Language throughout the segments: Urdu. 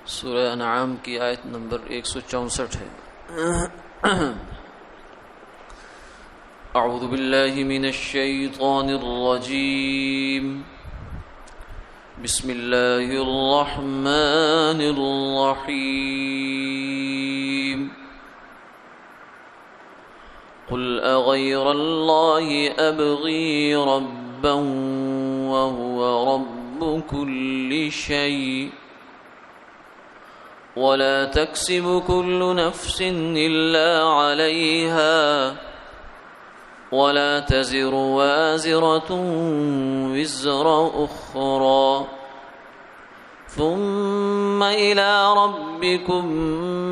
سورہ انعام کی آیت نمبر 164 ہے۔ اعوذ باللہ من الشیطان الرجیم، بسم اللہ الرحمن الرحیم۔ قل اغیر اللہ ابغی ربا وهو رب كل شيء ولا تكسب كل نفس إلا عليها ولا تزر وازرة وزر أخرى ثم إلى ربكم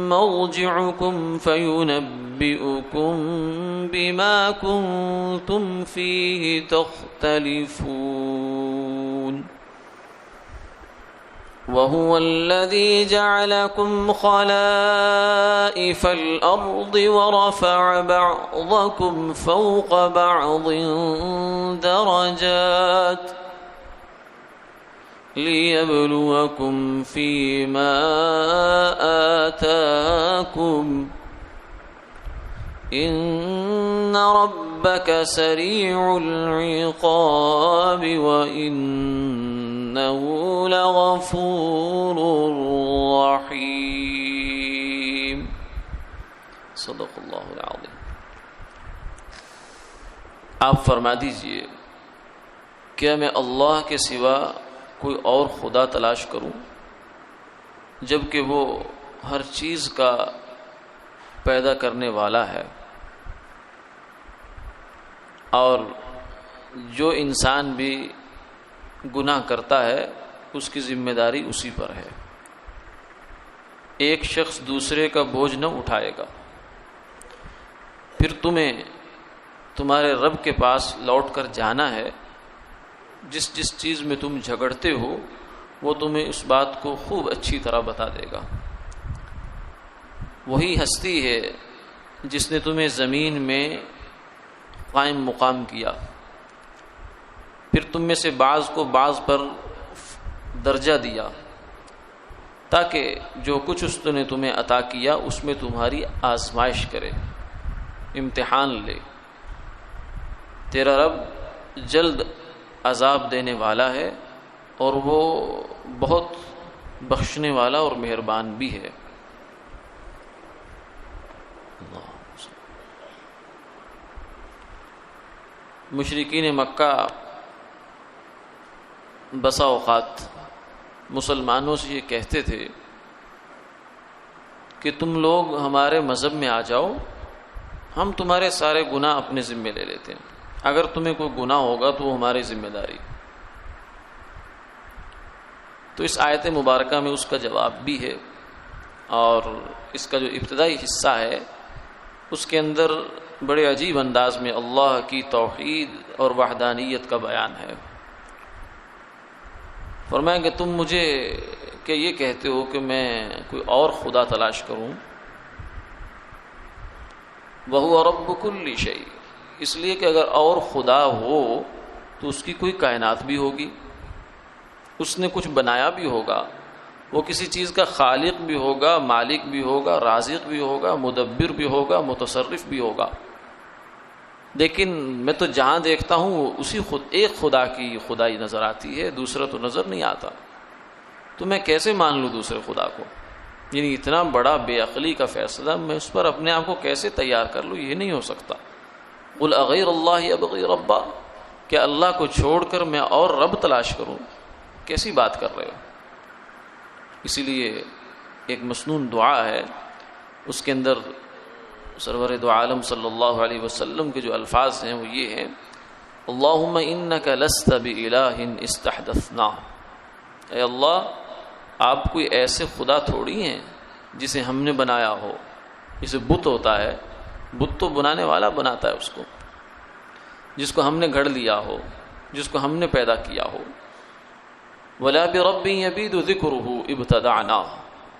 مرجعكم فينبئكم بما كنتم فيه تختلفون وهو الذي جعلكم خلائف الأرض ورفع بعضكم فوق بعض درجات ليبلوكم فيما آتاكم إن ربك سريع العقاب وإنه لغفور رحيم صدق اللہ العظیم۔ آپ فرما دیجئے، کیا میں اللہ کے سوا کوئی اور خدا تلاش کروں جبکہ وہ ہر چیز کا پیدا کرنے والا ہے، اور جو انسان بھی گناہ کرتا ہے اس کی ذمہ داری اسی پر ہے، ایک شخص دوسرے کا بوجھ نہ اٹھائے گا۔ پھر تمہیں تمہارے رب کے پاس لوٹ کر جانا ہے، جس جس چیز میں تم جھگڑتے ہو وہ تمہیں اس بات کو خوب اچھی طرح بتا دے گا۔ وہی ہستی ہے جس نے تمہیں زمین میں قائم مقام کیا، پھر تم میں سے بعض کو بعض پر درجہ دیا تاکہ جو کچھ اس نے تمہیں عطا کیا اس میں تمہاری آزمائش کرے، امتحان لے۔ تیرا رب جلد عذاب دینے والا ہے اور وہ بہت بخشنے والا اور مہربان بھی ہے۔ مشرکین مکہ بسا اوقات مسلمانوں سے یہ کہتے تھے کہ تم لوگ ہمارے مذہب میں آ جاؤ، ہم تمہارے سارے گناہ اپنے ذمہ لے لیتے ہیں، اگر تمہیں کوئی گناہ ہوگا تو وہ ہماری ذمہ داری۔ تو اس آیت مبارکہ میں اس کا جواب بھی ہے، اور اس کا جو ابتدائی حصہ ہے اس کے اندر بڑے عجیب انداز میں اللہ کی توحید اور وحدانیت کا بیان ہے۔ فرمایا کہ تم مجھے کہ یہ کہتے ہو کہ میں کوئی اور خدا تلاش کروں، وَهُوَ رَبُّ كُلِّ شَيْءٍ، اس لیے کہ اگر اور خدا ہو تو اس کی کوئی کائنات بھی ہوگی، اس نے کچھ بنایا بھی ہوگا، وہ کسی چیز کا خالق بھی ہوگا، مالک بھی ہوگا، رازق بھی ہوگا، مدبر بھی ہوگا، متصرف بھی ہوگا، لیکن میں تو جہاں دیکھتا ہوں اسی ایک خدا کی خدائی نظر آتی ہے، دوسرا تو نظر نہیں آتا، تو میں کیسے مان لوں دوسرے خدا کو؟ یعنی اتنا بڑا بے عقلی کا فیصلہ میں اس پر اپنے آپ کو کیسے تیار کر لوں؟ یہ نہیں ہو سکتا۔ قل اغیر اللہ ابغی ربا، کہ اللہ کو چھوڑ کر میں اور رب تلاش کروں؟ کیسی بات کر رہے ہو؟ اسی لیے ایک مسنون دعا ہے، اس کے اندر سرور دو عالم صلی اللہ علیہ وسلم کے جو الفاظ ہیں وہ یہ ہیں: اللہم انک لست بإلہ استحدثنا، اے اللہ آپ کوئی ایسے خدا تھوڑی ہیں جسے ہم نے بنایا ہو۔ جسے بت ہوتا ہے، بت تو بنانے والا بناتا ہے اس کو، جس کو ہم نے گھڑ لیا ہو، جس کو ہم نے پیدا کیا ہو۔ وَلَا بِرَبٍّ يَبِيدُ ذِكْرُهُ ابْتَدَعْنَا،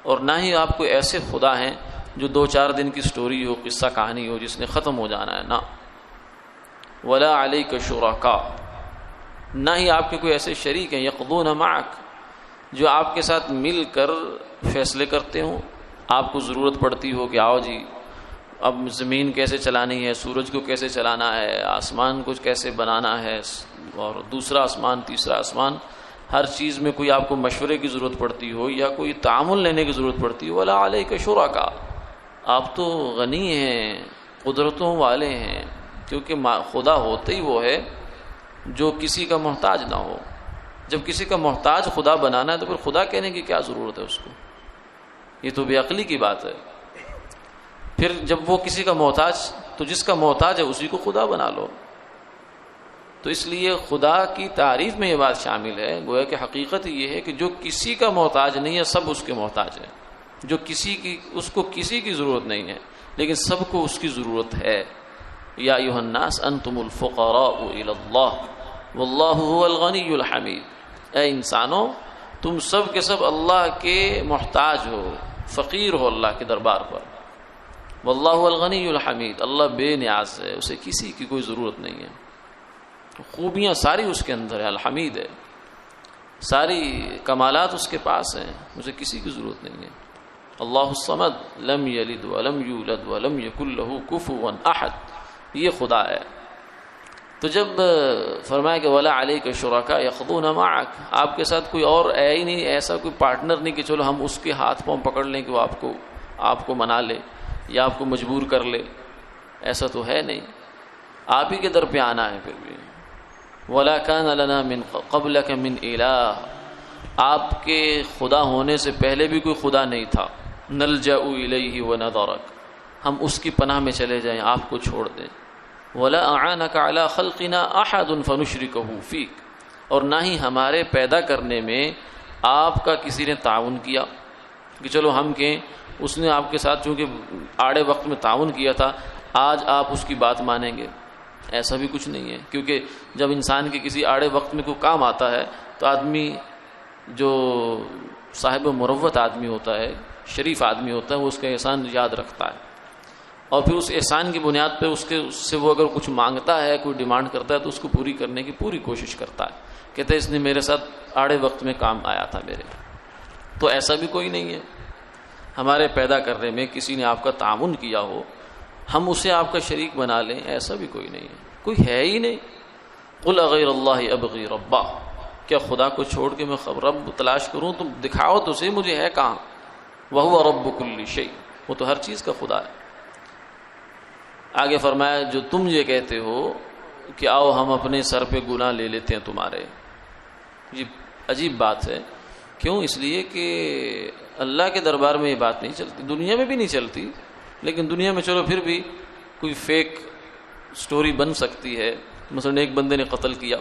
اور نہ ہی آپ کوئی ایسے خدا ہیں جو 2-4 دن کی سٹوری ہو، قصہ کہانی ہو جس نے ختم ہو جانا ہے، نہ۔ وَلَا عَلَيْكَ شُرَكَاء، نہ ہی آپ کے کوئی ایسے شریک ہیں یقضون معک، جو آپ کے ساتھ مل کر فیصلے کرتے ہوں. آپ کو ضرورت پڑتی ہو کہ آؤ جی اب زمین کیسے چلانی ہے، سورج کو کیسے چلانا ہے، آسمان کو کیسے بنانا ہے، اور دوسرا آسمان تیسرا آسمان، ہر چیز میں کوئی آپ کو مشورے کی ضرورت پڑتی ہو یا کوئی تعامل لینے کی ضرورت پڑتی ہو. وَلَا عَلَيْكَ شُرَكَا، آپ تو غنی ہیں، قدرتوں والے ہیں، کیونکہ خدا ہوتے ہی وہ ہے جو کسی کا محتاج نہ ہو. جب کسی کا محتاج خدا بنانا ہے تو پھر خدا کہنے کی کیا ضرورت ہے اس کو؟ یہ تو بے عقلی کی بات ہے. پھر جب وہ کسی کا محتاج، تو جس کا محتاج ہے اسی کو خدا بنا لو. تو اس لیے خدا کی تعریف میں یہ بات شامل ہے، گویا کہ حقیقت یہ ہے کہ جو کسی کا محتاج نہیں ہے سب اس کے محتاج ہیں. جو اس کو کسی کی ضرورت نہیں ہے لیکن سب کو اس کی ضرورت ہے. یا ایھا الناس انتم الفقراء الی اللہ واللہ هو الغنی الحمید. اے انسانوں تم سب کے سب اللہ کے محتاج ہو، فقیر ہو اللہ کے دربار پر. واللہ الغنی الحمید، اللہ بے نیاز ہے، اسے کسی کی کوئی ضرورت نہیں ہے. خوبیاں ساری اس کے اندر ہے، الحمید ہے، ساری کمالات اس کے پاس ہیں، اسے کسی کی ضرورت نہیں ہے. اللہ الصمد لم یلد ولم یولد ولم یکن لہ کفوا احد، یہ خدا ہے. تو جب فرمایا کہ ولا علیک شرکاء یخضون معک، آپ کے ساتھ کوئی اور ہے ہی نہیں، ایسا کوئی پارٹنر نہیں کہ چلو ہم اس کے ہاتھ پاؤں پکڑ لیں کہ وہ آپ کو منا لے یا آپ کو مجبور کر لے، ایسا تو ہے نہیں. آپ ہی کے در پہ آنا ہے. پھر بھی ولا کان لنا من قبلک من الہ، آپ کے خدا ہونے سے پہلے بھی کوئی خدا نہیں تھا. نلجأ الیہ ونذرک، ہم اس کی پناہ میں چلے جائیں، آپ کو چھوڑ دیں. ولا اعانک علی خلقنا احد فنشرکہ فیک، اور نہ ہی ہمارے پیدا کرنے میں آپ کا کسی نے تعاون کیا کہ چلو ہم کہیں اس نے آپ کے ساتھ چونکہ آڑے وقت میں تعاون کیا تھا آج آپ اس کی بات مانیں گے. ایسا بھی کچھ نہیں ہے، کیونکہ جب انسان کے کسی آڑے وقت میں کوئی کام آتا ہے تو آدمی جو صاحب مروت آدمی ہوتا ہے، شریف آدمی ہوتا ہے، وہ اس کا احسان یاد رکھتا ہے اور پھر اس احسان کی بنیاد پہ اس سے وہ اگر کچھ مانگتا ہے، کوئی ڈیمانڈ کرتا ہے تو اس کو پوری کرنے کی پوری کوشش کرتا ہے. کہتے ہیں اس نے میرے ساتھ آڑے وقت میں کام آیا تھا میرے. تو ایسا بھی کوئی نہیں ہے ہمارے پیدا کرنے میں کسی نے آپ کا تعاون کیا ہو ہم اسے آپ کا شریک بنا لیں، ایسا بھی کوئی نہیں ہے، کوئی ہے ہی نہیں. قل اغیر اللہ ابغی ربا، کیا خدا کو چھوڑ کے میں رب تلاش کروں؟ تم دکھاؤ تو صحیح مجھے ہے کہاں. وہو رب کل شیء، وہ تو ہر چیز کا خدا ہے. آگے فرمایا جو تم یہ کہتے ہو کہ آؤ ہم اپنے سر پہ گناہ لے لیتے ہیں تمہارے، یہ عجیب بات ہے. کیوں؟ اس لیے کہ اللہ کے دربار میں یہ بات نہیں چلتی، دنیا میں بھی نہیں چلتی. لیکن دنیا میں چلو پھر بھی کوئی فیک سٹوری بن سکتی ہے. مثلا ایک بندے نے قتل کیا،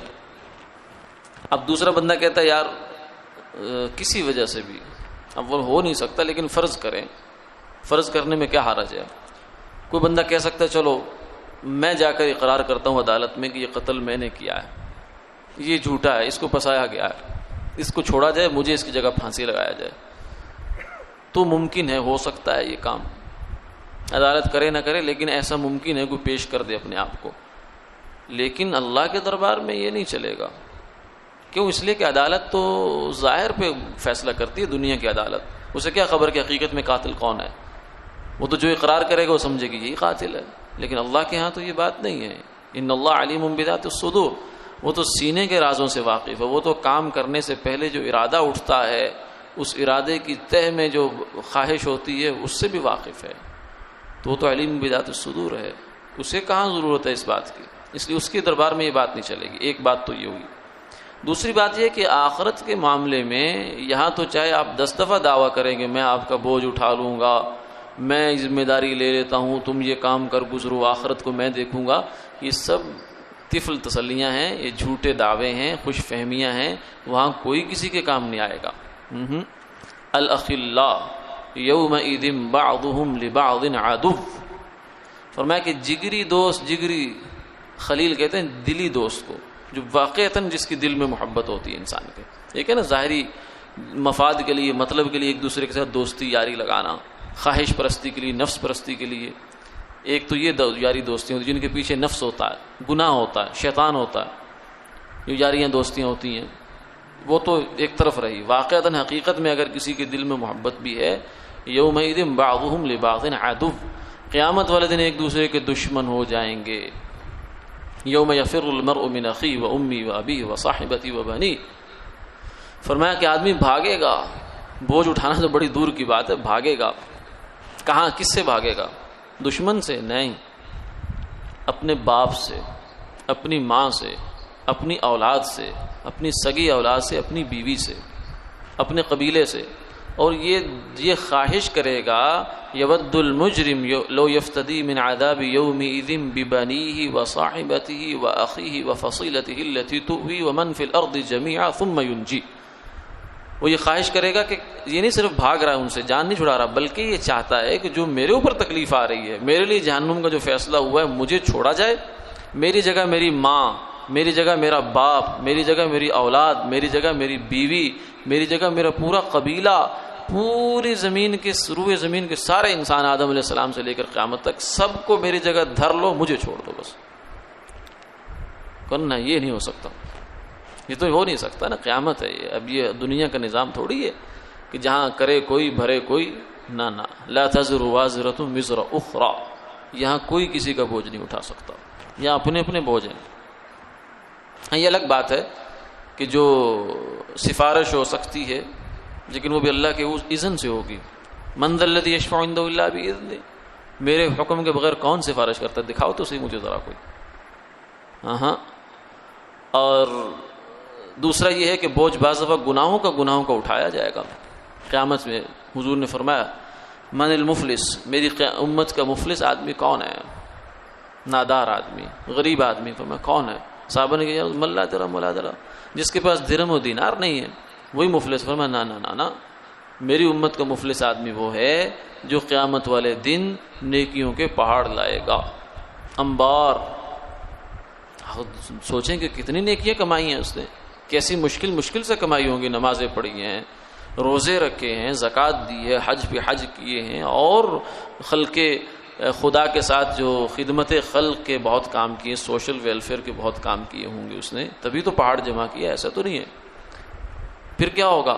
اب دوسرا بندہ کہتا ہے یار کسی وجہ سے بھی، اب وہ ہو نہیں سکتا لیکن فرض کریں، فرض کرنے میں کیا حرج ہے. کوئی بندہ کہہ سکتا ہے چلو میں جا کر اقرار کرتا ہوں عدالت میں کہ یہ قتل میں نے کیا ہے، یہ جھوٹا ہے، اس کو پھنسایا گیا ہے، اس کو چھوڑا جائے، مجھے اس کی جگہ پھانسی لگایا جائے. تو ممکن ہے، ہو سکتا ہے یہ کام، عدالت کرے نہ کرے لیکن ایسا ممکن ہے کوئی پیش کر دے اپنے آپ کو. لیکن اللہ کے دربار میں یہ نہیں چلے گا. کیوں؟ اس لیے کہ عدالت تو ظاہر پہ فیصلہ کرتی ہے، دنیا کی عدالت. اسے کیا خبر کہ حقیقت میں قاتل کون ہے؟ وہ تو جو اقرار کرے گا وہ سمجھے گی یہی قاتل ہے. لیکن اللہ کے ہاں تو یہ بات نہیں ہے. ان اللہ علیم بذات الصدور، وہ تو سینے کے رازوں سے واقف ہے. وہ تو کام کرنے سے پہلے جو ارادہ اٹھتا ہے اس ارادے کی تہ میں جو خواہش ہوتی ہے اس سے بھی واقف ہے. تو وہ تو علیم بذات الصدور ہے، اسے کہاں ضرورت ہے اس بات کی. اس لیے اس کے دربار میں یہ بات نہیں چلے گی. ایک بات تو یہ ہوئی. دوسری بات یہ کہ آخرت کے معاملے میں یہاں تو چاہے آپ 10 دفعہ دعویٰ کریں گے میں آپ کا بوجھ اٹھا لوں گا، میں ذمہ داری لے لیتا ہوں، تم یہ کام کر گزرو، آخرت کو میں دیکھوں گا، یہ سب طفل تسلیاں ہیں، یہ جھوٹے دعوے ہیں، خوش فہمیاں ہیں. وہاں کوئی کسی کے کام نہیں آئے گا. الاخلاء یومئذ بعضهم لبعض عدو، فرمایا کہ جگری دوست، جگری خلیل کہتے ہیں دلی دوست کو، جو واقعتاً جس کی دل میں محبت ہوتی ہے انسان کے. ایک ہے نا ظاہری مفاد کے لیے، مطلب کے لیے ایک دوسرے کے ساتھ دوستی یاری لگانا، خواہش پرستی کے لیے، نفس پرستی کے لیے. ایک تو یہ یاری دوستیاں ہوتی ہیں جن کے پیچھے نفس ہوتا ہے، گناہ ہوتا ہے، شیطان ہوتا ہے. جو یاریاں دوستیاں ہوتی ہیں وہ تو ایک طرف رہی، واقعتاً حقیقت میں اگر کسی کے دل میں محبت بھی ہے، یومئذ بعضهم لبعض عدو، قیامت والے دن ایک دوسرے کے دشمن ہو جائیں گے. یوم یفر المرء من اخیہ وامی وابیہ وصاحبتی وبنیہ، فرمایا کہ آدمی بھاگے گا، بوجھ اٹھانا تو بڑی دور کی بات ہے، بھاگے گا. کہاں، کس سے بھاگے گا؟ دشمن سے نہیں، اپنے باپ سے، اپنی ماں سے، اپنی اولاد سے، اپنی سگی اولاد سے، اپنی بیوی سے، اپنے قبیلے سے. اور یہ خواہش کرے گا، یود المجرم لو یفتدی من عذاب یومئذ ببنیہ وصاحبتہ واخیہ وفصیلتہ التی تؤوی ومن فی الارض جمیعا ثم ینجی. وہ یہ خواہش کرے گا کہ یہ نہیں صرف بھاگ رہا ہے ان سے، جان نہیں چھڑا رہا، بلکہ یہ چاہتا ہے کہ جو میرے اوپر تکلیف آ رہی ہے، میرے لیے جہنم کا جو فیصلہ ہوا ہے، مجھے چھوڑا جائے. میری جگہ میری ماں، میری جگہ میرا باپ، میری جگہ میری اولاد، میری جگہ میری بیوی، میری جگہ میرا پورا قبیلہ، پوری زمین کے، روئے زمین کے سارے انسان آدم علیہ السلام سے لے کر قیامت تک، سب کو میری جگہ دھر لو، مجھے چھوڑ دو بس. کرنا یہ نہیں ہو سکتا، یہ تو ہو نہیں سکتا نا، قیامت ہے یہ. اب یہ دنیا کا نظام تھوڑی ہے کہ جہاں کرے کوئی بھرے کوئی، نہ لا تزر وازرۃ وزر اخرى، یہاں کوئی کسی کا بوجھ نہیں اٹھا سکتا، یہاں اپنے اپنے بوجھ ہیں. یہ الگ بات ہے کہ جو سفارش ہو سکتی ہے، لیکن وہ بھی اللہ کے اذن سے ہوگی. من ذا الذی یشفع عنده الا باذنہ، میرے حکم کے بغیر کون سفارش کرتا ہے؟ دکھاؤ تو صحیح مجھے ذرا کوئی. ہاں. اور دوسرا یہ ہے کہ بوجھ بعض دفعہ گناہوں کا اٹھایا جائے گا قیامت میں. حضور نے فرمایا من المفلس، میری امت کا مفلس آدمی کون ہے؟ نادار آدمی، غریب آدمی. فرمایا کون ہے؟ صحابہ نے کہا من لا درہم ولا درہم، جس کے پاس درہم و دینار نہیں ہے وہی مفلس. فرمایا نا نا نا نا، میری امت کا مفلس آدمی وہ ہے جو قیامت والے دن نیکیوں کے پہاڑ لائے گا، انبار. سوچیں کہ کتنی نیکیاں کمائی ہیں اس نے، کیسی مشکل سے کمائی ہوں گی. نمازیں پڑھی ہیں، روزے رکھے ہیں، زکوٰۃ دی ہے، حج پہ حج کیے ہیں، اور خلق خدا کے ساتھ جو خدمت خلق کے بہت کام کیے، سوشل ویلفیئر کے بہت کام کیے ہوں گے اس نے، تبھی تو پہاڑ جمع کیا. ایسا تو نہیں ہے. پھر کیا ہوگا؟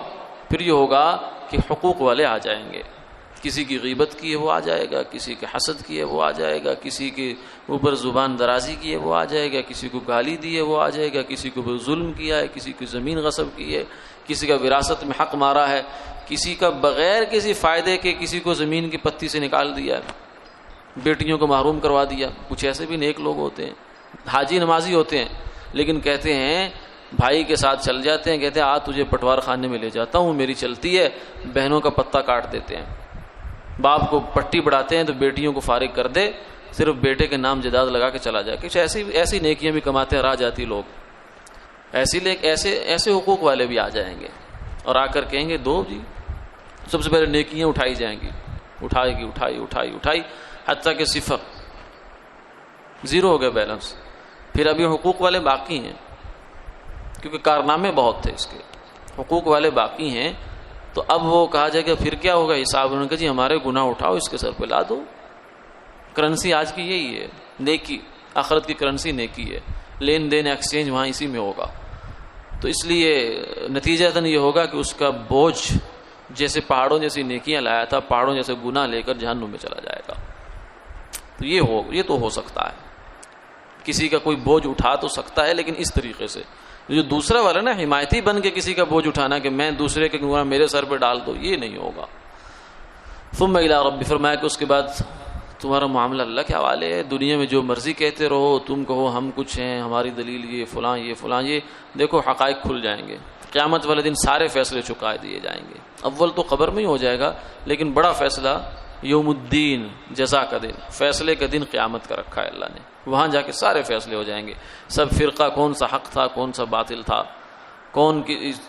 پھر یہ ہوگا کہ حقوق والے آ جائیں گے. کسی کی غیبت کی ہے وہ آ جائے گا، کسی کے حسد کی ہے وہ آ جائے گا، کسی کے اوپر زبان درازی کی ہے وہ آ جائے گا، کسی کو گالی دی ہے وہ آ جائے گا، کسی کو ظلم کیا ہے، کسی کی زمین غصب کی ہے، کسی کا وراثت میں حق مارا ہے، کسی کا بغیر کسی فائدے کے کسی کو زمین کی پتی سے نکال دیا ہے، بیٹیوں کو محروم کروا دیا. کچھ ایسے بھی نیک لوگ ہوتے ہیں، حاجی نمازی ہوتے ہیں، لیکن کہتے ہیں بھائی کے ساتھ چل جاتے ہیں، کہتے ہیں آج تجھے پٹوار خانے میں لے جاتا ہوں، میری چلتی ہے. بہنوں کا پتہ کاٹ دیتے ہیں، باپ کو پٹی بڑھاتے ہیں تو بیٹیوں کو فارغ کر دے، صرف بیٹے کے نام جداد لگا کے چلا جائے. کچھ ایسی نیکیاں بھی کماتے ہیں راہ جاتی لوگ. ایسے حقوق والے بھی آ جائیں گے اور آ کر کہیں گے دو جی. سب سے پہلے نیکیاں اٹھائی جائیں گی، اٹھائی حتیٰ کہ صفر، زیرو ہو گیا بیلنس. پھر ابھی حقوق والے باقی ہیں، کیونکہ کارنامے بہت تھے اس کے، حقوق والے باقی ہیں. تو اب وہ کہا جائے گا پھر کیا ہوگا حساب؟ انہوں نے کہا جی ہمارے گناہ اٹھاؤ، اس کے سر پہ لا دو. کرنسی آج کی یہی ہے، نیکی. آخرت کی کرنسی نیکی ہے، لین دین ایکسچینج وہاں اسی میں ہوگا. تو اس لیے نتیجہ یہ ہوگا کہ اس کا بوجھ جیسے پہاڑوں جیسی نیکیاں لایا تھا، پہاڑوں جیسے گناہ لے کر جہنم میں چلا جائے گا. تو یہ تو ہو سکتا ہے، کسی کا کوئی بوجھ اٹھا تو سکتا ہے، لیکن اس طریقے سے. جو دوسرا والا نا حمایتی بن کے کسی کا بوجھ اٹھانا کہ میں دوسرے کے گناہ میرے سر پہ ڈال دو، یہ نہیں ہوگا. ثم الی ربی، فرمایا کہ اس کے بعد تمہارا معاملہ اللہ کے حوالے ہے. دنیا میں جو مرضی کہتے رہو، تم کہو ہم کچھ ہیں، ہماری دلیل یہ فلاں یہ دیکھو حقائق کھل جائیں گے. قیامت والے دن سارے فیصلے چکا دیے جائیں گے. اول تو قبر میں ہی ہو جائے گا، لیکن بڑا فیصلہ یوم الدین، جزا کا دن، فیصلے کا دن قیامت کا رکھا ہے اللہ نے. وہاں جا کے سارے فیصلے ہو جائیں گے. سب فرقہ کون سا حق تھا، کون سا باطل تھا، کون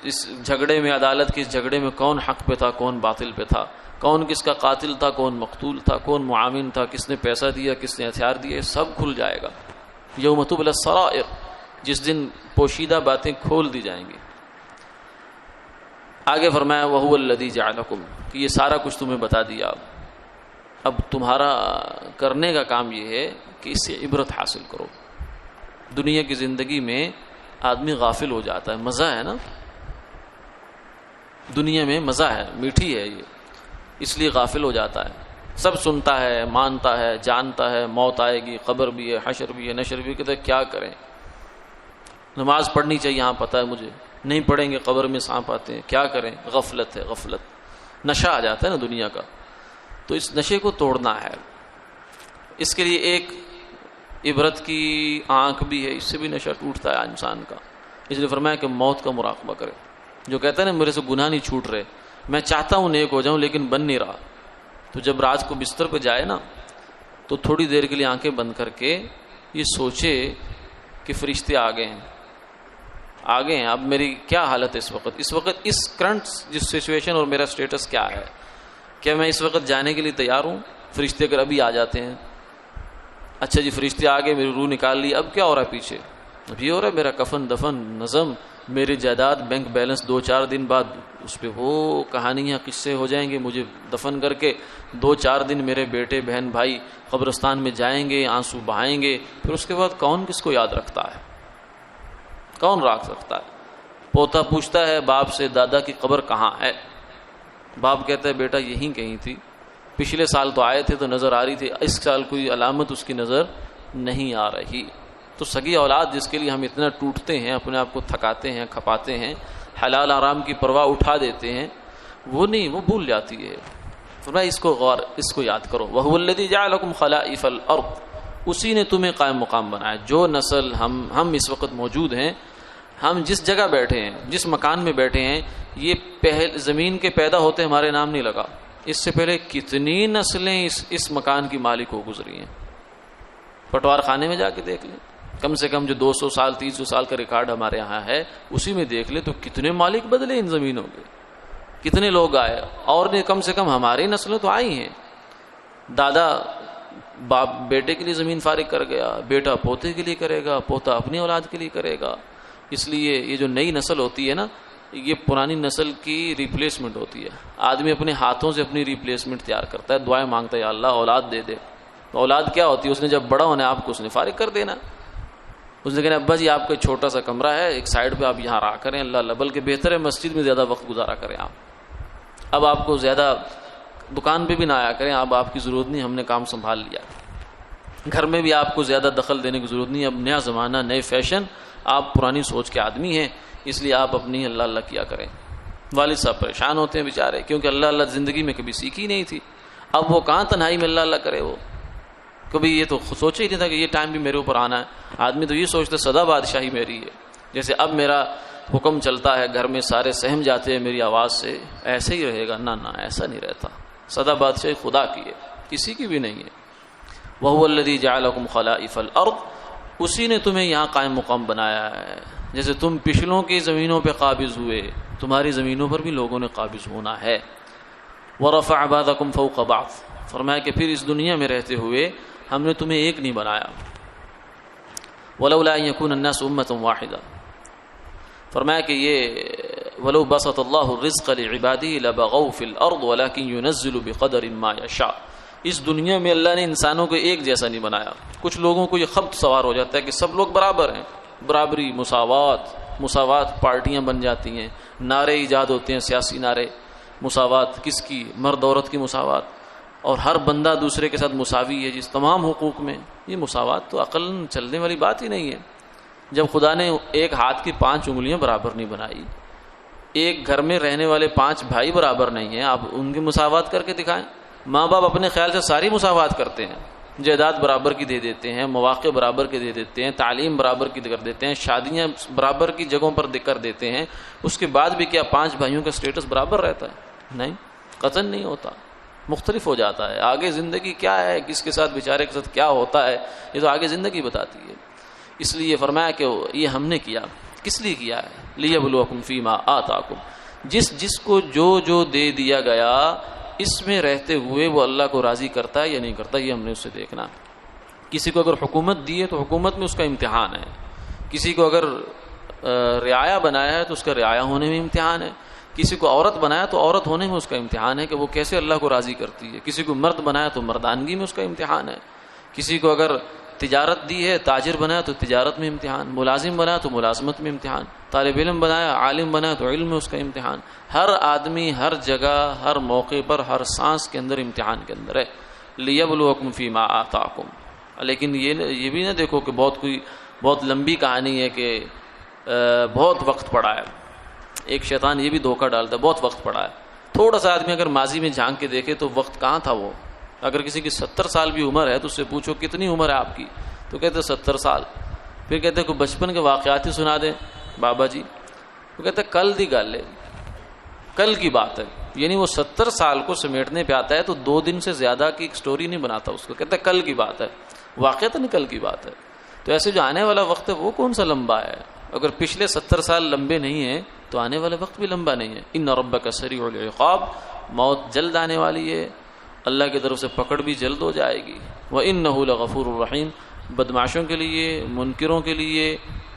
اس جھگڑے میں، عدالت کے اس جھگڑے میں کون حق پہ تھا، کون باطل پہ تھا، کون کس کا قاتل تھا، کون مقتول تھا، کون معاون تھا، کس نے پیسہ دیا، کس نے ہتھیار دیے، سب کھل جائے گا. یوم تبلی السرائر، جس دن پوشیدہ باتیں کھول دی جائیں گی. آگے فرمایا وَهُوَ الَّذِي جَعَلَكُمْ، کہ یہ سارا کچھ تمہیں بتا دیا. اب تمہارا کرنے کا کام یہ ہے کہ اس سے عبرت حاصل کرو. دنیا کی زندگی میں آدمی غافل ہو جاتا ہے، مزہ ہے نا، دنیا میں مزہ ہے، میٹھی ہے یہ، اس لیے غافل ہو جاتا ہے. سب سنتا ہے، مانتا ہے، جانتا ہے موت آئے گی، قبر بھی ہے، حشر بھی ہے، نشر بھی ہے، کہتے ہیں کیا کریں، نماز پڑھنی چاہیے، ہاں پتہ ہے مجھے، نہیں پڑھیں گے قبر میں سانپ آتے ہیں، کیا کریں، غفلت ہے، غفلت، نشہ آ جاتا ہے نا دنیا کا. تو اس نشے کو توڑنا ہے. اس کے لیے ایک عبرت کی آنکھ بھی ہے، اس سے بھی نشہ ٹوٹتا ہے انسان کا. اس لیے فرمایا کہ موت کا مراقبہ کرے. جو کہتا ہے نا میرے سے گناہ نہیں چھوٹ رہے، میں چاہتا ہوں نیک ہو جاؤں لیکن بن نہیں رہا، تو جب رات کو بستر پہ جائے نا تو تھوڑی دیر کے لیے آنکھیں بند کر کے یہ سوچے کہ فرشتے آ گئے ہیں، اب میری کیا حالت ہے اس وقت اس کرنٹ جس سچویشن اور میرا سٹیٹس کیا ہے، کیا میں اس وقت جانے کے لیے تیار ہوں؟ فرشتے اگر ابھی آ جاتے ہیں، اچھا جی فرشتے آ گئے، میری روح نکال لی، اب کیا ہو رہا ہے پیچھے؟ اب یہ ہو رہا ہے میرا کفن دفن نظم، میری جائیداد بینک بیلنس 2-4 دن بعد اس پہ وہ کہانیاں قصے ہو جائیں گے، مجھے دفن کر کے 2-4 دن میرے بیٹے بہن بھائی قبرستان میں جائیں گے، آنسو بہائیں گے، پھر اس کے بعد کون کس کو یاد رکھتا ہے؟ کون رکھ سکتا ہے؟ پوتا پوچھتا ہے باپ سے دادا کی قبر کہاں ہے؟ باپ کہتا ہے بیٹا یہیں کہیں تھی، پچھلے سال تو آئے تھے تو نظر آ رہی تھی، اس سال کوئی علامت اس کی نظر نہیں آ رہی. تو سگی اولاد جس کے لیے ہم اتنا ٹوٹتے ہیں، اپنے آپ کو تھکاتے ہیں، کھپاتے ہیں، حلال آرام کی پرواہ اٹھا دیتے ہیں، وہ نہیں، وہ بھول جاتی ہے. فرمایا اس کو یاد کرو. وَهُوَ الَّذِي جَعَلَكُمْ خَلَائِفَ الْأَرْضِ، اسی نے تمہیں قائم مقام بنایا. جو نسل ہم اس وقت موجود ہیں، ہم جس جگہ بیٹھے ہیں، جس مکان میں بیٹھے ہیں، یہ زمین کے پیدا ہوتے ہمارے نام نہیں لگا. اس سے پہلے کتنی نسلیں اس مکان کی مالک ہو گزری ہیں. پٹوار خانے میں جا کے دیکھ لیں، کم سے کم جو 200 سال 300 سال کا ریکارڈ ہمارے ہاں ہے، اسی میں دیکھ لیں تو کتنے مالک بدلے ان زمینوں کے، کتنے لوگ آئے، اور کم سے کم ہماری نسلیں تو آئی ہیں. دادا باپ بیٹے کے لیے زمین فارغ کر گیا، بیٹا پوتے کے لیے کرے گا، پوتا اپنی اولاد کے لیے کرے گا. اس لیے یہ جو نئی نسل ہوتی ہے نا، یہ پرانی نسل کی ریپلیسمنٹ ہوتی ہے. آدمی اپنے ہاتھوں سے اپنی ریپلیسمنٹ تیار کرتا ہے، دعائیں مانگتا ہے یا اللہ اولاد دے دے. اولاد کیا ہوتی ہے؟ اس نے جب بڑا ہونا ہے آپ کو اس نے فارغ کر دینا. اس نے کہنا ابا جی آپ کا چھوٹا سا کمرہ ہے، ایک سائڈ پہ آپ یہاں رہا کریں، اللہ بلکہ بہتر ہے مسجد میں زیادہ وقت گزارا کریں آپ. اب آپ کو زیادہ دکان پہ بھی نہ آیا کریں، اب آپ کی ضرورت نہیں، ہم نے کام سنبھال لیا. گھر میں بھی آپ کو زیادہ دخل دینے کی ضرورت نہیں، اب نیا زمانہ، نئے فیشن، آپ پرانی سوچ کے آدمی ہیں، اس لیے آپ اپنی اللہ اللہ کیا کریں. والد صاحب پریشان ہوتے ہیں بیچارے، کیونکہ اللہ اللہ زندگی میں کبھی سیکھی نہیں تھی. اب وہ کہاں تنہائی میں اللہ اللہ کرے، وہ کبھی یہ تو سوچے ہی نہیں تھا کہ یہ ٹائم بھی میرے اوپر آنا ہے. آدمی تو یہ سوچتا سدا بادشاہی میری ہے، جیسے اب میرا حکم چلتا ہے، گھر میں سارے سہم جاتے ہیں میری آواز سے، ایسے ہی رہے گا. نہ ایسا نہیں رہتا. سدا بادشاہی خدا کی ہے، کسی کی بھی نہیں ہے. وَهُوَ الَّذِي جَعَلَكُمْ خَلَائِفَ الْأَرْضِ، اسی نے تمہیں یہاں قائم مقام بنایا ہے. جیسے تم پچھلوں کی زمینوں پہ قابض ہوئے، تمہاری زمینوں پر بھی لوگوں نے قابض ہونا ہے. وَرَفَعَ بَعْضَكُمْ فَوْقَ بَعْضٍ، فرمایا کہ پھر اس دنیا میں رہتے ہوئے ہم نے تمہیں ایک نہیں بنایا. وَلَوْلَا أَن يَكُونَ النَّاسُ أُمَّةً وَاحِدَةً، فرمایا کہ یہ وَلَوْ بَسَطَ اللَّهُ الرِّزْقَ لِعِبَادِهِ لَبَغَوْا فِي الْأَرْضِ وَلَكِنْ يُنَزِّلُ بِقَدَرٍ مَا يَشَاءُ. اس دنیا میں اللہ نے انسانوں کو ایک جیسا نہیں بنایا. کچھ لوگوں کو یہ خبط سوار ہو جاتا ہے کہ سب لوگ برابر ہیں، برابری، مساوات پارٹیاں بن جاتی ہیں، نعرے ایجاد ہوتے ہیں، سیاسی نعرے. مساوات کس کی؟ مرد عورت کی مساوات، اور ہر بندہ دوسرے کے ساتھ مساوی ہے جس تمام حقوق میں. یہ مساوات تو عقل چلنے والی بات ہی نہیں ہے. جب خدا نے ایک ہاتھ کی 5 انگلیاں برابر نہیں بنائی، ایک گھر میں رہنے والے 5 بھائی برابر نہیں ہیں، آپ ان کی مساوات کر کے دکھائیں. ماں باپ اپنے خیال سے ساری مساوات کرتے ہیں، جائیداد برابر کی دے دیتے ہیں، مواقع برابر کے دے دیتے ہیں، تعلیم برابر کی کر دیتے ہیں، شادیاں برابر کی جگہوں پر کر دیتے ہیں. اس کے بعد بھی کیا 5 بھائیوں کا سٹیٹس برابر رہتا ہے؟ نہیں، قطعاً نہیں ہوتا، مختلف ہو جاتا ہے. آگے زندگی کیا ہے، کس کے ساتھ بیچارے کے ساتھ کیا ہوتا ہے، یہ تو آگے زندگی بتاتی ہے. اس لیے فرمایا کہ یہ ہم نے کیا. کس لیے کیا ہے؟ لِيَبْلُوَكُمْ فِي مَا آتَاكُمْ. جس کو جو دے دیا گیا، اس میں رہتے ہوئے وہ اللہ کو راضی کرتا ہے یا نہیں کرتا، یہ ہم نے اس سے دیکھنا. کسی کو اگر حکومت دی ہے تو حکومت میں اس کا امتحان ہے. کسی کو اگر رعایا بنایا ہے تو اس کا رعایا ہونے میں امتحان ہے. کسی کو عورت بنایا تو عورت ہونے میں اس کا امتحان ہے کہ وہ کیسے اللہ کو راضی کرتی ہے. کسی کو مرد بنایا تو مردانگی میں اس کا امتحان ہے. کسی کو اگر تجارت دی ہے، تاجر بنایا تو تجارت میں امتحان، ملازم بنایا تو ملازمت میں امتحان، طالب علم بنایا، عالم بنایا تو علم میں اس کا امتحان. ہر آدمی ہر جگہ ہر موقع پر ہر سانس کے اندر امتحان کے اندر ہے. لیبلوکم فیما آتاکم. لیکن یہ بھی نہ دیکھو کہ بہت لمبی کہانی ہے کہ بہت وقت پڑا ہے. ایک شیطان یہ بھی دھوکہ ڈالتا ہے بہت وقت پڑا ہے. تھوڑا سا آدمی اگر ماضی میں جھانک کے دیکھے تو وقت کہاں تھا وہ. اگر کسی کی 70 سال بھی عمر ہے تو اس سے پوچھو کتنی عمر ہے آپ کی، تو کہتے 70 سال. پھر کہتے کوئی بچپن کے واقعات ہی سنا دیں بابا جی، تو کہتے کل دی گل ہے، کل کی بات ہے. یعنی وہ 70 سال کو سمیٹنے پہ آتا ہے تو 2 دن سے زیادہ کی ایک سٹوری نہیں بناتا اس کو، کہتا ہے کل کی بات ہے، واقعتاً کل کی بات ہے. تو ایسے جو آنے والا وقت ہے وہ کون سا لمبا ہے؟ اگر پچھلے 70 سال لمبے نہیں ہیں تو آنے والا وقت بھی لمبا نہیں ہے. ان ربک سریع العقاب، موت جلد آنے والی ہے، اللہ کی طرف سے پکڑ بھی جلد ہو جائے گی. وَإِنَّهُ لَغَفُورٌ الرحیم. بدمعاشوں کے لیے، منکروں کے لیے،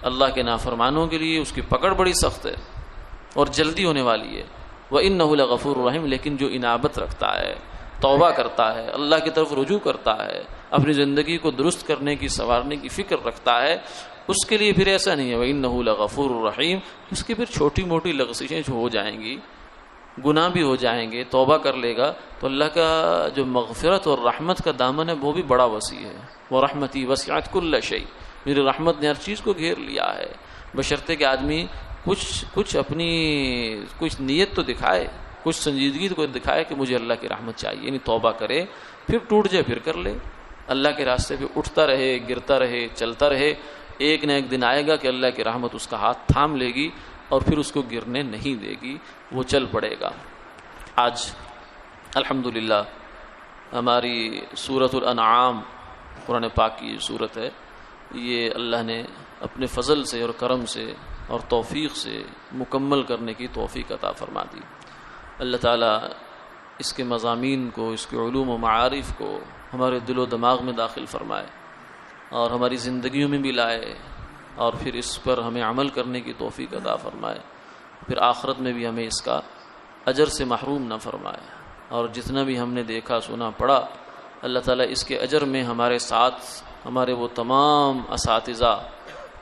اللہ کے نافرمانوں کے لیے اس کی پکڑ بڑی سخت ہے اور جلدی ہونے والی ہے. وَإِنَّهُ لَغَفُورٌ الرحیم. لیکن جو انابت رکھتا ہے، توبہ کرتا ہے، اللہ کی طرف رجوع کرتا ہے، اپنی زندگی کو درست کرنے کی، سنوارنے کی فکر رکھتا ہے، اس کے لیے پھر ایسا نہیں ہے. وَإِنَّهُ لَغَفُورٌ الرحیم. اس کی پھر چھوٹی موٹی لغزشیں جو ہو جائیں گی، گناہ بھی ہو جائیں گے، توبہ کر لے گا تو اللہ کا جو مغفرت اور رحمت کا دامن ہے وہ بھی بڑا وسیع ہے. وَرَحْمَتِي وَسِعَتْ كُلَّ شَيْءٍ. میری رحمت نے ہر چیز کو گھیر لیا ہے. بشرطے کہ آدمی کچھ اپنی کچھ نیت تو دکھائے، کچھ سنجیدگی تو دکھائے کہ مجھے اللہ کی رحمت چاہیے. یعنی توبہ کرے، پھر ٹوٹ جائے پھر کر لے، اللہ کے راستے پہ اٹھتا رہے، گرتا رہے، چلتا رہے. ایک نہ ایک دن آئے گا کہ اللہ کی رحمت اس کا ہاتھ تھام لے گی اور پھر اس کو گرنے نہیں دے گی، وہ چل پڑے گا. آج الحمدللہ ہماری سورۃ الانعام قرآن پاک کی صورت ہے، یہ اللہ نے اپنے فضل سے اور کرم سے اور توفیق سے مکمل کرنے کی توفیق عطا فرما دی. اللہ تعالیٰ اس کے مضامین کو، اس کے علوم و معارف کو ہمارے دل و دماغ میں داخل فرمائے اور ہماری زندگیوں میں بھی لائے، اور پھر اس پر ہمیں عمل کرنے کی توفیق عطا فرمائے. پھر آخرت میں بھی ہمیں اس کا اجر سے محروم نہ فرمائے. اور جتنا بھی ہم نے دیکھا سنا پڑھا، اللہ تعالیٰ اس کے اجر میں ہمارے ساتھ ہمارے وہ تمام اساتذہ،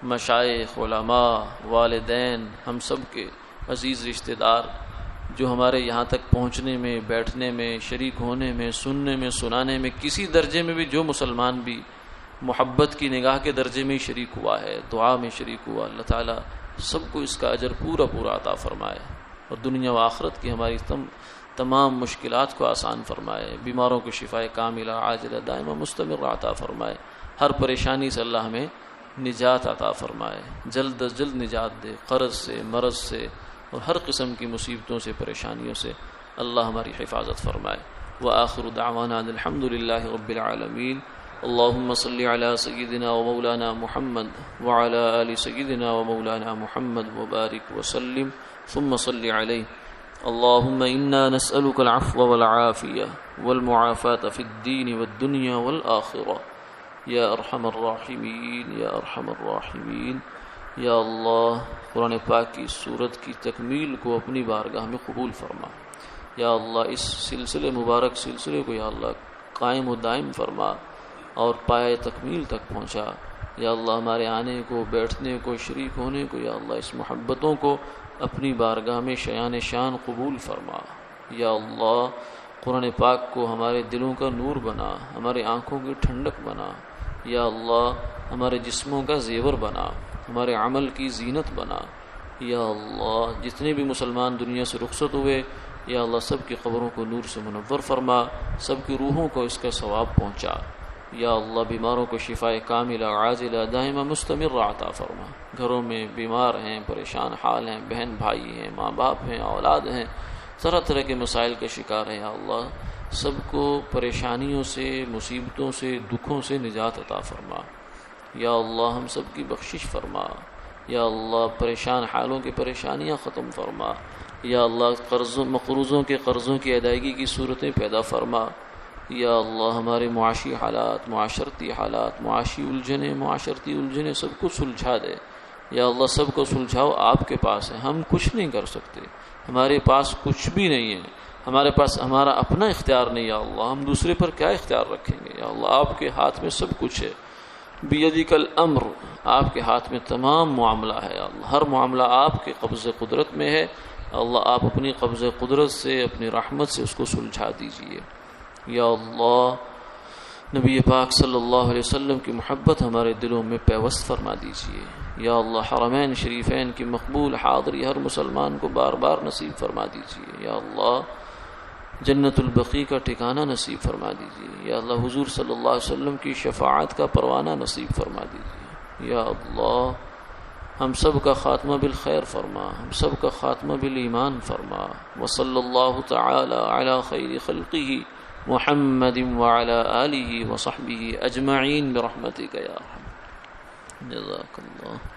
مشائخ، علماء، والدین، ہم سب کے عزیز رشتہ دار جو ہمارے یہاں تک پہنچنے میں، بیٹھنے میں، شریک ہونے میں، سننے میں، سنانے میں، کسی درجے میں بھی جو مسلمان بھی محبت کی نگاہ کے درجے میں شریک ہوا ہے، دعا میں شریک ہوا، اللہ تعالیٰ سب کو اس کا اجر پورا پورا عطا فرمائے اور دنیا و آخرت کی ہماری تمام مشکلات کو آسان فرمائے. بیماروں کو شفائے کاملہ عاجلہ دائمہ مستمر عطا فرمائے. ہر پریشانی سے اللہ ہمیں نجات عطا فرمائے، جلد از جلد نجات دے، قرض سے، مرض سے اور ہر قسم کی مصیبتوں سے، پریشانیوں سے اللہ ہماری حفاظت فرمائے. وآخر دعوانا الحمد للہ رب العالمین. اللهم صل على سيدنا ومولانا محمد وعلى آل سيدنا ومولانا محمد وبارك وسلم ثم صل عليه. اللهم إنا نسألك العفو والعافية والمعافاة في الدين والدنيا والآخرة يا أرحم الراحمين يا أرحم الراحمين. یا اللہ قرآن پاک کی سورت کی تکمیل کو اپنی بارگاہ میں قبول فرما. یا اللہ اس سلسلے مبارک سلسلے کو یا اللہ قائم و دائم فرما اور پائے تکمیل تک پہنچا. یا اللہ ہمارے آنے کو، بیٹھنے کو، شریک ہونے کو، یا اللہ اس محبتوں کو اپنی بارگاہ میں شیان شان قبول فرما. یا اللہ قرآن پاک کو ہمارے دلوں کا نور بنا، ہمارے آنکھوں کی ٹھنڈک بنا. یا اللہ ہمارے جسموں کا زیور بنا، ہمارے عمل کی زینت بنا. یا اللہ جتنے بھی مسلمان دنیا سے رخصت ہوئے، یا اللہ سب کی قبروں کو نور سے منور فرما، سب کی روحوں کو اس کا ثواب پہنچا. یا اللہ بیماروں کو شفائے کاملہ عاجلہ دائمہ مستمر عطا فرما. گھروں میں بیمار ہیں، پریشان حال ہیں، بہن بھائی ہیں، ماں باپ ہیں، اولاد ہیں، طرح طرح کے مسائل کا شکار ہیں. یا اللہ سب کو پریشانیوں سے، مصیبتوں سے، دکھوں سے نجات عطا فرما. یا اللہ ہم سب کی بخشش فرما. یا اللہ پریشان حالوں کی پریشانیاں ختم فرما. یا اللہ مقروضوں کے قرضوں کی ادائیگی کی صورتیں پیدا فرما. یا اللہ ہمارے معاشی حالات، معاشرتی حالات، معاشی الجھنیں، معاشرتی الجھنیں سب کو سلجھا دے. یا اللہ سب کو سلجھاؤ، آپ کے پاس ہے، ہم کچھ نہیں کر سکتے، ہمارے پاس کچھ بھی نہیں ہے، ہمارے پاس ہمارا اپنا اختیار نہیں. یا اللہ ہم دوسرے پر کیا اختیار رکھیں گے. یا اللہ آپ کے ہاتھ میں سب کچھ ہے. بیدک الامر، آپ کے ہاتھ میں تمام معاملہ ہے یا اللہ، ہر معاملہ آپ کے قبض قدرت میں ہے اللہ، آپ اپنی قبض قدرت سے اپنی رحمت سے اس کو سلجھا دیجئے یا اللہ۔ نبی پاک صلی اللہ علیہ وسلم کی محبت ہمارے دلوں میں پیوست فرما دیجئے یا اللہ۔ حرمین شریفین کی مقبول حاضری ہر مسلمان کو بار بار نصیب فرما دیجئے یا اللہ۔ جنت البقیع کا ٹھکانہ نصیب فرما دیجئے یا اللہ۔ حضور صلی اللہ علیہ وسلم کی شفاعت کا پروانہ نصیب فرما دیجئے یا اللہ۔ ہم سب کا خاتمہ بالخیر فرما، ہم سب کا خاتمہ بالایمان فرما۔ وصلی اللہ تعالی علی خیر خلقہ محمد وعلی آلہ وصحبہ اجمعین برحمتک یا ارحم۔ جزاک اللہ۔